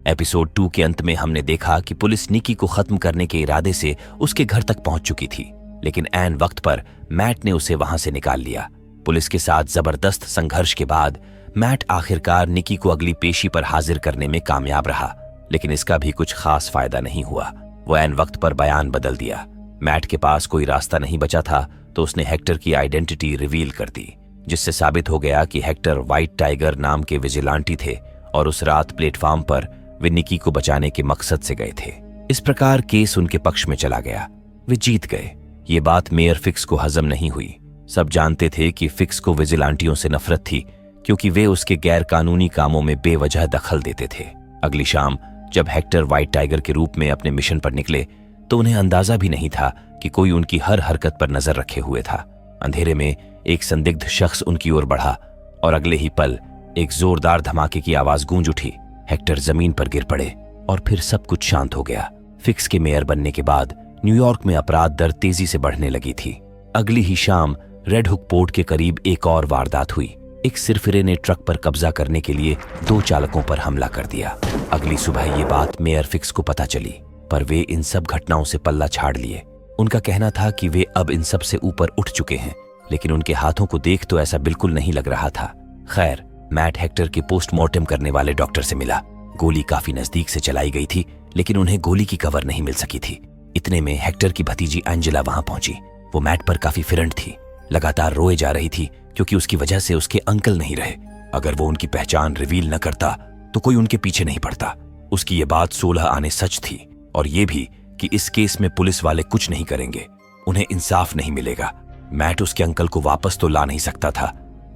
Episode 2 के अंत में हमने देखा कि पुलिस निकी को खत्म करने के इरादे से उसके घर तक पहुंच चुकी थी, लेकिन ऐन वक्त पर मैट ने उसे वहां से निकाल लिया। पुलिस के साथ जबरदस्त संघर्ष के बाद मैट आखिरकार निकी को अगली पेशी पर हाजिर करने में कामयाब रहा, लेकिन इसका भी कुछ खास फायदा नहीं हुआ। वो ऐन वक्त पर बयान बदल दिया। मैट के पास कोई रास्ता नहीं बचा था तो उसने हेक्टर की आइडेंटिटी रिवील कर दी, जिससे साबित हो गया कि हेक्टर व्हाइट टाइगर नाम के विजिलांटी थे और उस रात प्लेटफॉर्म पर वे निकी को बचाने के मकसद से गए थे। इस प्रकार केस उनके पक्ष में चला गया। वे जीत गए। ये बात मेयर फिक्स को हजम नहीं हुई। सब जानते थे कि फिक्स को विजिलांटियों से नफरत थी, क्योंकि वे उसके गैर कानूनी कामों में बेवजह दखल देते थे। अगली शाम जब हेक्टर व्हाइट टाइगर के रूप में अपने मिशन पर निकले तो उन्हें अंदाजा भी नहीं था कि कोई उनकी हर हरकत पर नजर रखे हुए था। अंधेरे में एक संदिग्ध शख्स उनकी ओर बढ़ा और अगले ही पल एक जोरदार धमाके की आवाज गूंज उठी। हेक्टर जमीन पर गिर पड़े और फिर सब कुछ शांत हो गया। फिक्स के मेयर बनने के बाद न्यूयॉर्क में अपराध दर तेजी से बढ़ने लगी थी। अगली ही शाम रेड हुक पोर्ट के करीब एक और वारदात हुई। एक सिरफिरे ने ट्रक पर कब्जा करने के लिए 2 चालकों पर हमला कर दिया। अगली सुबह ये बात मेयर फिक्स को पता चली, पर वे इन सब घटनाओं से पल्ला झाड़ लिए। उनका कहना था कि वे अब इन सब से ऊपर उठ चुके हैं, लेकिन उनके हाथों को देख तो ऐसा बिल्कुल नहीं लग रहा था। खैर, मैट हेक्टर के पोस्टमार्टम करने वाले डॉक्टर से मिला। गोली काफी नजदीक से चलाई गई थी, लेकिन उन्हें गोली की कवर नहीं मिल सकी थी। इतने में हेक्टर की भतीजी एंजेला वहां पहुंची। वो मैट पर काफी फिरंट थी, लगातार रोए जा रही थी क्योंकि उसकी वजह से उसके अंकल नहीं रहे। अगर वो उनकी पहचान रिवील न करता तो कोई उनके पीछे नहीं पड़ता। उसकी ये बात 16 आने सच थी, और ये भी कि इस केस में पुलिस वाले कुछ नहीं करेंगे, उन्हें इंसाफ नहीं मिलेगा। मैट उसके अंकल को वापस तो ला नहीं सकता था,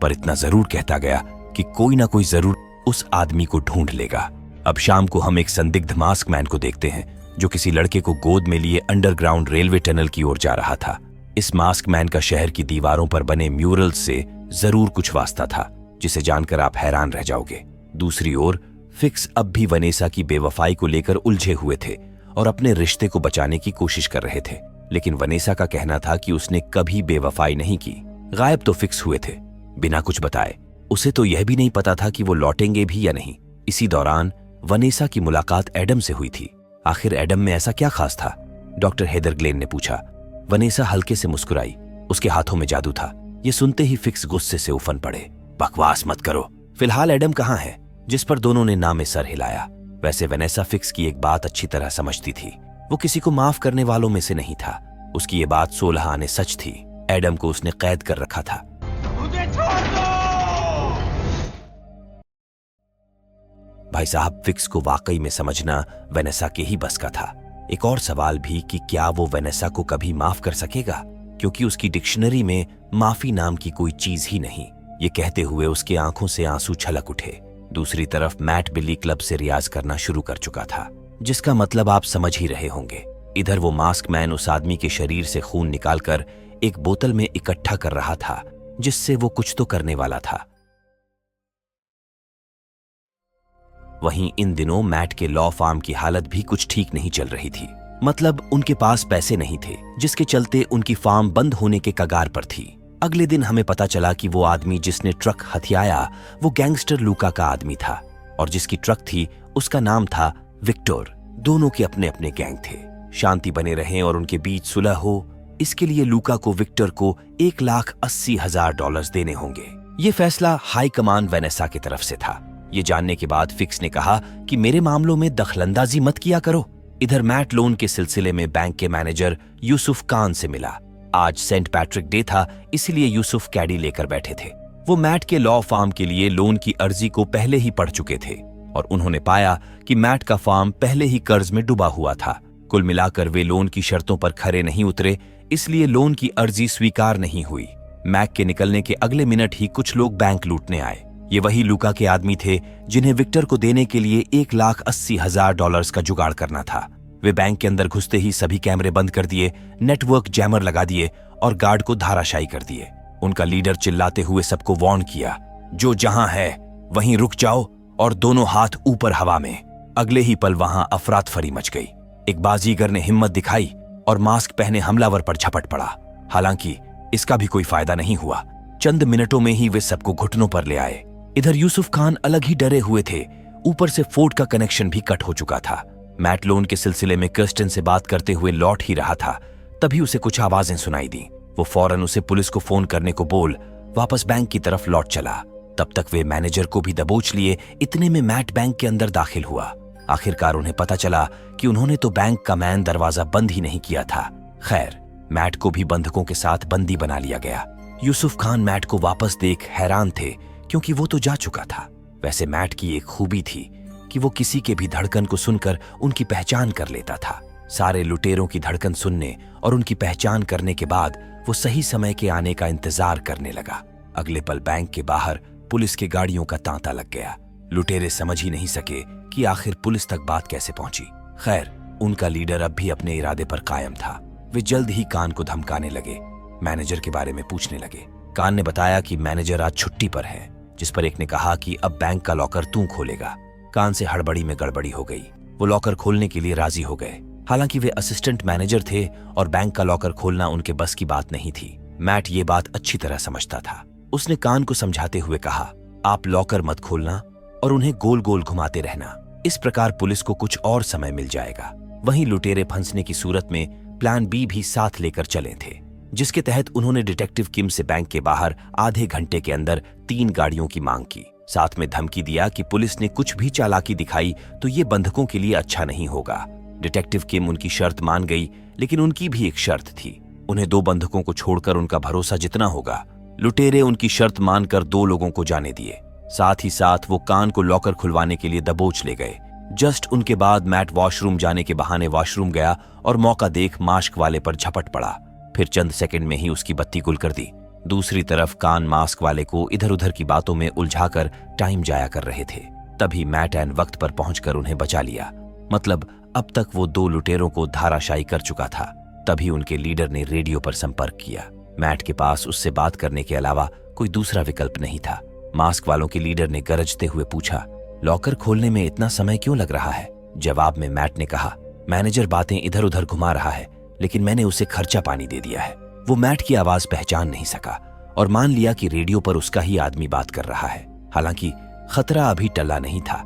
पर इतना जरूर कहता गया कि कोई ना कोई जरूर उस आदमी को ढूंढ लेगा। अब शाम को हम एक संदिग्ध मास्क मैन को देखते हैं जो किसी लड़के को गोद में लिए अंडरग्राउंड रेलवे टनल की ओर जा रहा था। इस मास्क मैन का शहर की दीवारों पर बने म्यूरल्स से जरूर कुछ वास्ता था, जिसे जानकर आप हैरान रह जाओगे। दूसरी ओर फिक्स अब भी वनेसा की बेवफाई को लेकर उलझे हुए थे और अपने रिश्ते को बचाने की कोशिश कर रहे थे, लेकिन वनेसा का कहना था कि उसने कभी बेवफाई नहीं की। गायब तो फिक्स हुए थे बिना कुछ बताए। उसे तो यह भी नहीं पता था कि वो लौटेंगे भी या नहीं। इसी दौरान वनेसा की मुलाकात एडम से हुई थी। आखिर एडम में ऐसा क्या खास था? डॉक्टर हेदर ग्लेन ने पूछा। वनेसा हल्के से मुस्कुराई। उसके हाथों में जादू था। ये सुनते ही फिक्स गुस्से से उफन पड़े। बकवास मत करो। फिलहाल एडम कहाँ है? जिस पर दोनों ने नामे सर हिलाया। वैसे वनेसा फिक्स की एक बात अच्छी तरह समझती थी। वो किसी को माफ करने वालों में से नहीं था। उसकी ये बात 16 आने सच थी। एडम को उसने कैद कर रखा था। मुझे छोड़ दो! भाई साहब, फिक्स को वाकई में समझना वेनेसा के ही बस का था। एक और सवाल भी कि क्या वो वेनेसा को कभी माफ कर सकेगा, क्योंकि उसकी डिक्शनरी में माफी नाम की कोई चीज ही नहीं। ये कहते हुए उसके आंखों से आंसू छलक उठे। दूसरी तरफ मैट बिली क्लब से रियाज करना शुरू कर चुका था, जिसका मतलब आप समझ ही रहे होंगे। इधर वो मास्क मैन उस आदमी के शरीर से खून निकालकर एक बोतल में इकट्ठा कर रहा था, जिससे वो कुछ तो करने वाला था। वहीं इन दिनों मैट के लॉ फार्म की हालत भी कुछ ठीक नहीं चल रही थी। मतलब उनके पास पैसे नहीं थे, जिसके चलते उनकी फार्म बंद होने के कगार पर थी। अगले दिन हमें पता चला कि वो आदमी जिसने ट्रक हथियाया वो गैंगस्टर लूका का आदमी था, और जिसकी ट्रक थी उसका नाम था विक्टर। दोनों के अपने अपने गैंग थे। शांति बने रहें और उनके बीच सुलह हो, इसके लिए लूका को विक्टर को $1,80,000 देने होंगे। ये फैसला हाई कमान वेनेसा की तरफ से था। ये जानने के बाद फिक्स ने कहा कि मेरे मामलों में दखलंदाजी मत किया करो। इधर मैट लोन के सिलसिले में बैंक के मैनेजर यूसुफ खान से मिला। आज सेंट पैट्रिक डे था, इसलिए यूसुफ कैडी लेकर बैठे थे। वो मैट के लॉ फार्म के लिए लोन की अर्जी को पहले ही पढ़ चुके थे और उन्होंने पाया कि मैट का फार्म पहले ही कर्ज में डूबा हुआ था। कुल मिलाकर वे लोन की शर्तों पर खरे नहीं उतरे, इसलिए लोन की अर्जी स्वीकार नहीं हुई। मैक के निकलने के अगले मिनट ही कुछ लोग बैंक लूटने आए। ये वही लूका के आदमी थे जिन्हें विक्टर को देने के लिए $1,80,000 का जुगाड़ करना था। वे बैंक के अंदर घुसते ही सभी कैमरे बंद कर दिए, नेटवर्क जैमर लगा दिए और गार्ड को धाराशायी कर दिए। उनका लीडर चिल्लाते हुए सबको वार्न किया, जो जहां है वहीं रुक जाओ और दोनों हाथ ऊपर हवा में। अगले ही पल वहां अफरातफरी मच गई। एक बाजीगर ने हिम्मत दिखाई और मास्क पहने हमलावर पर झपट पड़ा। हालांकि इसका भी कोई फायदा नहीं हुआ। चंद मिनटों में ही वे सबको घुटनों पर ले आए। इधर यूसुफ खान अलग ही डरे हुए थे। ऊपर से फोर्ड का कनेक्शन भी कट हो चुका था। मैट लोन के सिलसिले में कर्स्टन से बात करते हुए लौट ही रहा था, तभी उसे कुछ आवाजें सुनाई दी। वो फौरन उसे पुलिस को फोन करने को बोल वापस बैंक की तरफ लौट चला। तब तक वे मैनेजर को भी दबोच लिए। इतने में मैट बैंक के अंदर दाखिल हुआ। आखिरकार उन्हें पता चला कि उन्होंने तो बैंक का मैन दरवाजा बंद ही नहीं किया था। खैर, मैट को भी बंधकों के साथ बंदी बना लिया गया। यूसुफ खान मैट को वापस देख हैरान थे, क्योंकि वो तो जा चुका था। वैसे मैट की एक खूबी थी कि वो किसी के भी धड़कन को सुनकर उनकी पहचान कर लेता था। सारे लुटेरों की धड़कन सुनने और उनकी पहचान करने के बाद वो सही समय के आने का इंतजार करने लगा। अगले पल बैंक के बाहर पुलिस के गाड़ियों का तांता लग गया। लुटेरे समझ ही नहीं सके कि आखिर पुलिस तक बात कैसे पहुंची। खैर, उनका लीडर अब भी अपने इरादे पर कायम था। वे जल्द ही कान को धमकाने लगे, मैनेजर के बारे में पूछने लगे। कान ने बताया कि मैनेजर आज छुट्टी पर है, जिस पर एक ने कहा कि अब बैंक का लॉकर तू खोलेगा। कान से हड़बड़ी में गड़बड़ी हो गई। वो लॉकर खोलने के लिए राजी हो गए। हालांकि वे असिस्टेंट मैनेजर थे और बैंक का लॉकर खोलना उनके बस की बात नहीं थी। मैट ये बात अच्छी तरह समझता था। उसने कान को समझाते हुए कहा, आप लॉकर मत खोलना और उन्हें गोल गोल घुमाते रहना। इस प्रकार पुलिस को कुछ और समय मिल जाएगा। वहीं लुटेरे फंसने की सूरत में प्लान बी भी साथ लेकर चले थे, जिसके तहत उन्होंने डिटेक्टिव किम से बैंक के बाहर आधे घंटे के अंदर 3 गाड़ियों की मांग की। साथ में धमकी दिया कि पुलिस ने कुछ भी चालाकी दिखाई तो ये बंधकों के लिए अच्छा नहीं होगा। डिटेक्टिव किम उनकी शर्त मान गई, लेकिन उनकी भी एक शर्त थी। उन्हें 2 बंधकों को छोड़कर उनका भरोसा जितना होगा। लुटेरे उनकी शर्त मानकर 2 लोगों को जाने दिए। साथ ही साथ वो कान को लॉकर खुलवाने के लिए दबोच ले गए। जस्ट उनके बाद मैट वॉशरूम जाने के बहाने वॉशरूम गया और मौका देख मास्क वाले पर झपट पड़ा। फिर चंद सेकंड में ही उसकी बत्ती गुल कर दी। दूसरी तरफ कान मास्क वाले को इधर उधर की बातों में उलझाकर टाइम जाया कर रहे थे। तभी मैट एन वक्त पर पहुंचकर उन्हें बचा लिया। मतलब अब तक वो 2 लुटेरों को धाराशायी कर चुका था। तभी उनके लीडर ने रेडियो पर संपर्क किया। मैट के पास उससे बात करने के अलावा कोई दूसरा विकल्प नहीं था। मास्क वालों के लीडर ने गरजते हुए पूछा, लॉकर खोलने में इतना समय क्यों लग रहा है? जवाब में मैट ने कहा, मैनेजर बातें इधर उधर घुमा रहा है, लेकिन मैंने उसे खर्चा पानी दे दिया है। वो मैट की आवाज पहचान नहीं सका और मान लिया कि रेडियो पर उसका ही आदमी बात कर रहा है। हालांकि खतरा अभी टला नहीं था।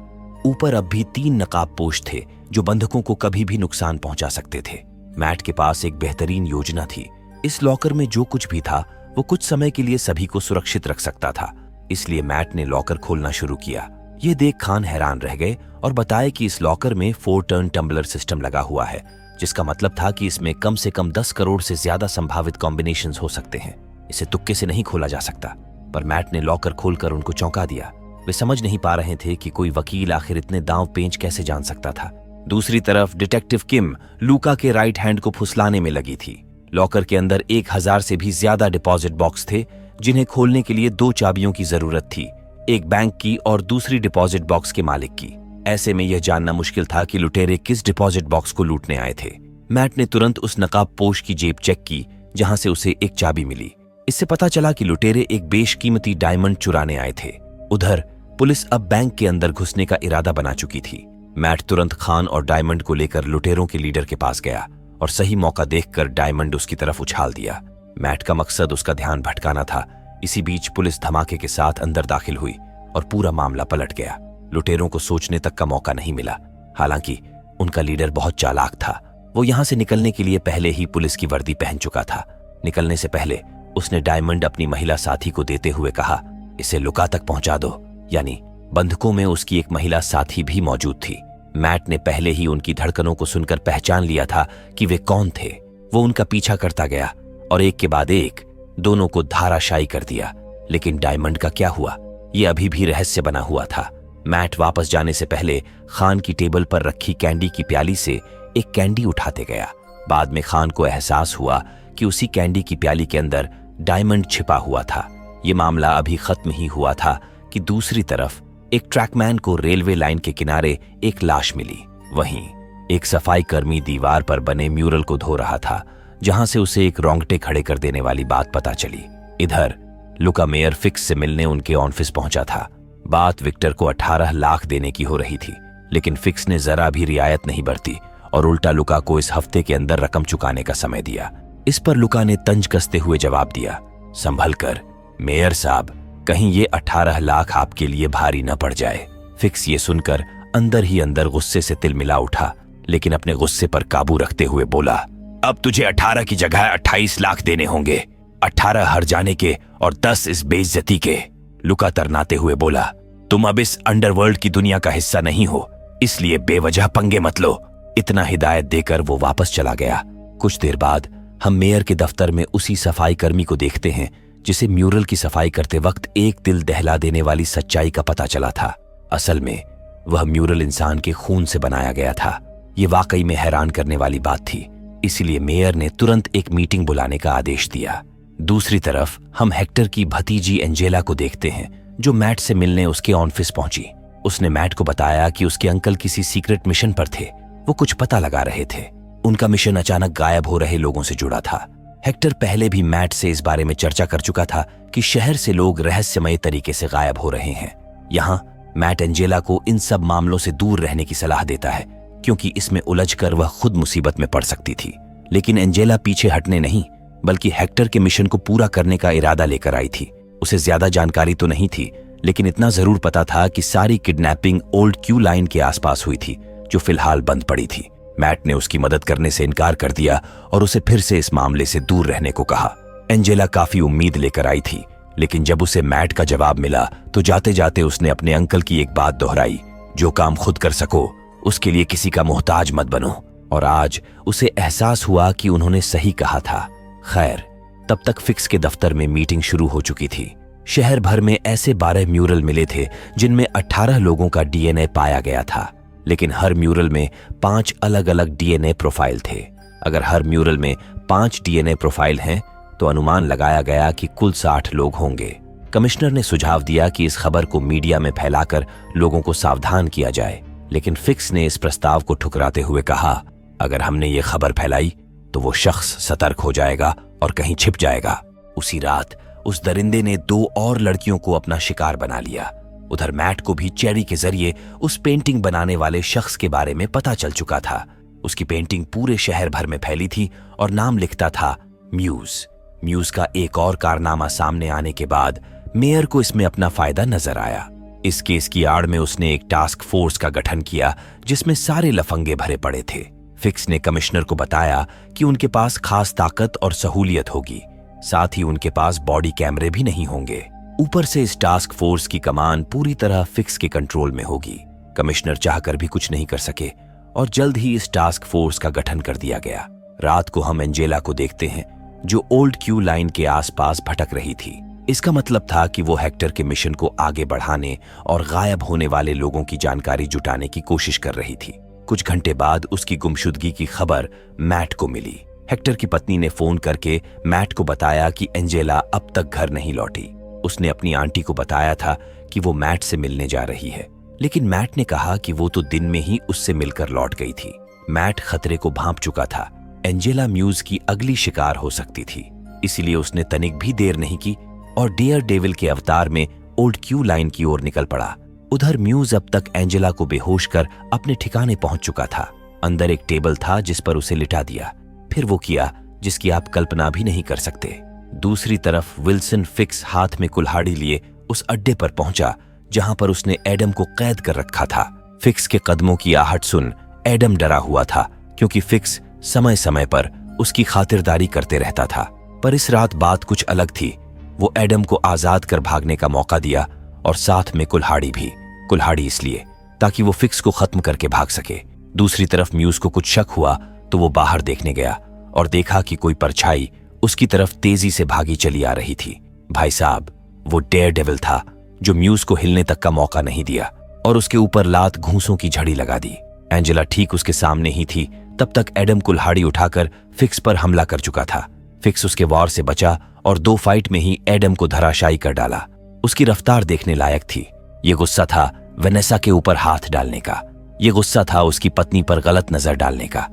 ऊपर अब भी 3 नकाबपोश थे जो बंधकों को कभी भी नुकसान पहुंचा सकते थे। मैट के पास एक बेहतरीन योजना थी। इस लॉकर में जो कुछ भी था वो कुछ समय के लिए सभी को सुरक्षित रख सकता था। इसलिए मैट ने लॉकर खोलना शुरू किया। ये देख खान हैरान रह गए और बताए कि इस लॉकर में 4 टर्न टम्बलर सिस्टम लगा हुआ है, जिसका मतलब था कि इसमें कम से कम 10 करोड़ से ज्यादा संभावित कॉम्बिनेशंस हो सकते हैं। इसे तुक्के से नहीं खोला जा सकता। पर मैट ने लॉकर खोलकर उनको चौंका दिया। वे समझ नहीं पा रहे थे कि कोई वकील आखिर इतने दांव पेंच कैसे जान सकता था। दूसरी तरफ डिटेक्टिव किम लूका के राइट हैंड को फुसलाने में लगी थी। लॉकर के अंदर 1000 से भी ज्यादा डिपॉजिट बॉक्स थे, जिन्हें खोलने के लिए 2 चाबियों की जरूरत थी, एक बैंक की और दूसरी डिपॉजिट बॉक्स के मालिक की। ऐसे में यह जानना मुश्किल था कि लुटेरे किस डिपॉजिट बॉक्स को लूटने आए थे। मैट ने तुरंत उस नकाबपोश की जेब चेक की, जहां से उसे एक चाबी मिली। इससे पता चला कि लुटेरे एक बेशकीमती डायमंड चुराने आए थे। उधर पुलिस अब बैंक के अंदर घुसने का इरादा बना चुकी थी। मैट तुरंत खान और डायमंड को लेकर लुटेरों के लीडर के पास गया और सही मौका देखकर डायमंड उसकी तरफ उछाल दिया। मैट का मकसद उसका ध्यान भटकाना था। इसी बीच पुलिस धमाके के साथ अंदर दाखिल हुई और पूरा मामला पलट गया। लुटेरों को सोचने तक का मौका नहीं मिला। हालांकि उनका लीडर बहुत चालाक था। वो यहां से निकलने के लिए पहले ही पुलिस की वर्दी पहन चुका था। निकलने से पहले उसने डायमंड अपनी महिला साथी को देते हुए कहा, इसे लुका तक पहुंचा दो। यानी बंधकों में उसकी एक महिला साथी भी मौजूद थी। मैट ने पहले ही उनकी धड़कनों को सुनकर पहचान लिया था कि वे कौन थे। वो उनका पीछा करता गया और एक के बाद एक दोनों को धाराशायी कर दिया। लेकिन डायमंड का क्या हुआ, ये अभी भी रहस्य बना हुआ था। मैट वापस जाने से पहले खान की टेबल पर रखी कैंडी की प्याली से एक कैंडी उठाते गया। बाद में खान को एहसास हुआ कि उसी कैंडी की प्याली के अंदर डायमंड छिपा हुआ था। ये मामला अभी खत्म ही हुआ था कि दूसरी तरफ एक ट्रैकमैन को रेलवे लाइन के किनारे एक लाश मिली। वहीं एक सफाई कर्मी दीवार पर बने म्यूरल को धो रहा था, जहां से उसे एक रोंगटे खड़े कर देने वाली बात पता चली। इधर लुका मेयर फिक्स से मिलने उनके ऑफिस पहुंचा था। बात विक्टर को 18 लाख देने की हो रही थी, लेकिन फिक्स ने जरा भी रियायत नहीं बरती और उल्टा लुका को इस हफ्ते के अंदर रकम चुकाने का समय दिया। इस पर लुका ने तंज कसते हुए जवाब दिया, संभल कर मेयर साहब, कहीं ये 18 लाख आपके लिए भारी न पड़ जाए। फिक्स ये सुनकर अंदर ही अंदर गुस्से से तिलमिला उठा, लेकिन अपने गुस्से पर काबू रखते हुए बोला, अब तुझे 18 की जगह 28 लाख देने होंगे, 18 हर जाने के और 10 इस बेइज्जती के। लुका तरनाते हुए बोला, तुम अब इस अंडरवर्ल्ड की दुनिया का हिस्सा नहीं हो, इसलिए बेवजह पंगे मत लो। इतना हिदायत देकर वो वापस चला गया। कुछ देर बाद हम मेयर के दफ्तर में उसी सफाई कर्मी को देखते हैं जिसे म्यूरल की सफाई करते वक्त एक दिल दहला देने वाली सच्चाई का पता चला था। असल में वह म्यूरल इंसान के खून से बनाया गया था। ये वाकई में हैरान करने वाली बात थी, इसीलिए मेयर ने तुरंत एक मीटिंग बुलाने का आदेश दिया। दूसरी तरफ हम हेक्टर की भतीजी एंजेला को देखते हैं, जो मैट से मिलने उसके ऑफिस पहुंची। उसने मैट को बताया कि उसके अंकल किसी सीक्रेट मिशन पर थे, वो कुछ पता लगा रहे थे। उनका मिशन अचानक गायब हो रहे लोगों से जुड़ा था। हेक्टर पहले भी मैट से इस बारे में चर्चा कर चुका था कि शहर से लोग रहस्यमय तरीके से गायब हो रहे हैं। यहाँ मैट एंजेला को इन सब मामलों से दूर रहने की सलाह देता है, क्योंकि इसमें उलझकर वह खुद मुसीबत में पड़ सकती थी। लेकिन एंजेला पीछे हटने नहीं, बल्कि हेक्टर के मिशन को पूरा करने का इरादा लेकर आई थी। उसे ज्यादा जानकारी तो नहीं थी, लेकिन इतना जरूर पता था कि सारी किडनैपिंग ओल्ड क्यू लाइन के आसपास हुई थी, जो फिलहाल बंद पड़ी थी। मैट ने उसकी मदद करने से इनकार कर दिया और उसे फिर से इस मामले से दूर रहने को कहा। एंजेला काफी उम्मीद लेकर आई थी, लेकिन जब उसे मैट का जवाब मिला तो जाते जाते उसने अपने अंकल की एक बात दोहराई, जो काम खुद कर सको उसके लिए किसी का मोहताज मत बनो। और आज उसे एहसास हुआ कि उन्होंने सही कहा था। खैर, तब तक फिक्स के दफ्तर में मीटिंग शुरू हो चुकी थी। शहर भर में ऐसे 12 म्यूरल मिले थे जिनमें 18 लोगों का डीएनए पाया गया था, लेकिन हर म्यूरल में 5 अलग अलग डीएनए प्रोफाइल थे। अगर हर म्यूरल में 5 डीएनए प्रोफाइल हैं, तो अनुमान लगाया गया कि कुल 60 लोग होंगे। कमिश्नर ने सुझाव दिया कि इस खबर को मीडिया में फैलाकर लोगों को सावधान किया जाए, लेकिन फिक्स ने इस प्रस्ताव को ठुकराते हुए कहा, अगर हमने ये खबर फैलाई तो वो शख्स सतर्क हो जाएगा और कहीं छिप जाएगा। उसी रात उस दरिंदे ने 2 और लड़कियों को अपना शिकार बना लिया। उधर मैट को भी चेरी के जरिए उस पेंटिंग बनाने वाले शख्स के बारे में पता चल चुका था। उसकी पेंटिंग पूरे शहर भर में फैली थी और नाम लिखता था म्यूज। म्यूज का एक और कारनामा सामने आने के बाद मेयर को इसमें अपना फायदा नजर आया। इस केस की आड़ में उसने एक टास्क फोर्स का गठन किया, जिसमें सारे लफंगे भरे पड़े थे। फिक्स ने कमिश्नर को बताया कि उनके पास खास ताकत और सहूलियत होगी, साथ ही उनके पास बॉडी कैमरे भी नहीं होंगे। ऊपर से इस टास्क फोर्स की कमान पूरी तरह फिक्स के कंट्रोल में होगी। कमिश्नर चाहकर भी कुछ नहीं कर सके और जल्द ही इस टास्क फोर्स का गठन कर दिया गया। रात को हम एंजेला को देखते हैं, जो ओल्ड क्यू लाइन के आसपास भटक रही थी। इसका मतलब था कि वो हेक्टर के मिशन को आगे बढ़ाने और गायब होने वाले लोगों की जानकारी जुटाने की कोशिश कर रही थी। कुछ घंटे बाद उसकी गुमशुदगी की खबर मैट को मिली। हेक्टर की पत्नी ने फोन करके मैट को बताया कि एंजेला अब तक घर नहीं लौटी। उसने अपनी आंटी को बताया था कि वो मैट से मिलने जा रही है, लेकिन मैट ने कहा कि वो तो दिन में ही उससे मिलकर लौट गई थी। मैट खतरे को भांप चुका था। एंजेला म्यूज की अगली शिकार हो सकती थी, इसीलिए उसने तनिक भी देर नहीं की और डेयर डेविल के अवतार में ओल्ड क्यू लाइन की ओर निकल पड़ा। उधर म्यूज अब तक एंजेला को बेहोश कर अपने ठिकाने पहुंच चुका था। अंदर एक टेबल था जिस पर उसे लिटा दिया। फिर वो किया जिसकी आप कल्पना भी नहीं कर सकते। दूसरी तरफ विल्सन फिक्स हाथ में कुल्हाड़ी लिए उस अड्डे पर पहुंचा जहां पर उसने एडम को कैद कर रखा था। फिक्स के कदमों की आहट सुन एडम डरा हुआ था, क्योंकि फिक्स समय समय पर उसकी खातिरदारी करते रहता था। पर इस रात बात कुछ अलग थी। वो एडम को आजाद कर भागने का मौका दिया और साथ में कुल्हाड़ी भी। कुल्हाड़ी इसलिए ताकि वो फिक्स को खत्म करके भाग सके। दूसरी तरफ म्यूज को कुछ शक हुआ तो वो बाहर देखने गया और देखा कि कोई परछाई उसकी तरफ तेजी से भागी चली आ रही थी। भाई साहब, वो डेयर डेविल था जो म्यूज को हिलने तक का मौका नहीं दिया और उसके ऊपर लात घूंसों की झड़ी लगा दी। एंजेला ठीक उसके सामने ही थी। तब तक एडम कुल्हाड़ी उठाकर फिक्स पर हमला कर चुका था। फिक्स उसके वार से बचा और 2 फाइट में ही एडम को धराशायी कर डाला। उसकी रफ्तार देखने लायक थी। ये गुस्सा था वेनेसा के ऊपर हाथ डालने का। ये गुस्सा था उसकी पत्नी पर गलत नजर डालने का।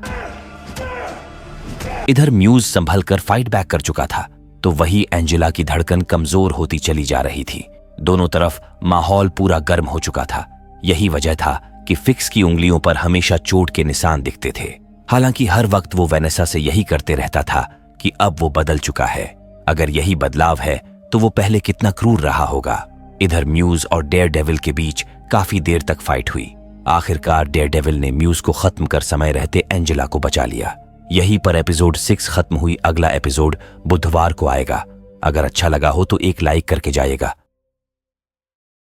इधर म्यूज संभल कर फाइट बैक कर चुका था, तो वही एंजेला की धड़कन कमजोर होती चली जा रही थी। दोनों तरफ माहौल पूरा गर्म हो चुका था। यही वजह था कि फिक्स की उंगलियों पर हमेशा चोट के निशान दिखते थे। हालांकि हर वक्त वो वेनेसा से यही करते रहता था कि अब वो बदल चुका है। अगर यही बदलाव है तो वो पहले कितना क्रूर रहा होगा। इधर म्यूज और डेयर डेविल के बीच काफी देर तक फाइट हुई। आखिरकार डेयर डेविल ने म्यूज को खत्म कर समय रहते एंजेला को बचा लिया। यहीं पर एपिसोड 6 खत्म हुई। अगला एपिसोड बुधवार को आएगा। अगर अच्छा लगा हो तो एक लाइक करके जाइएगा।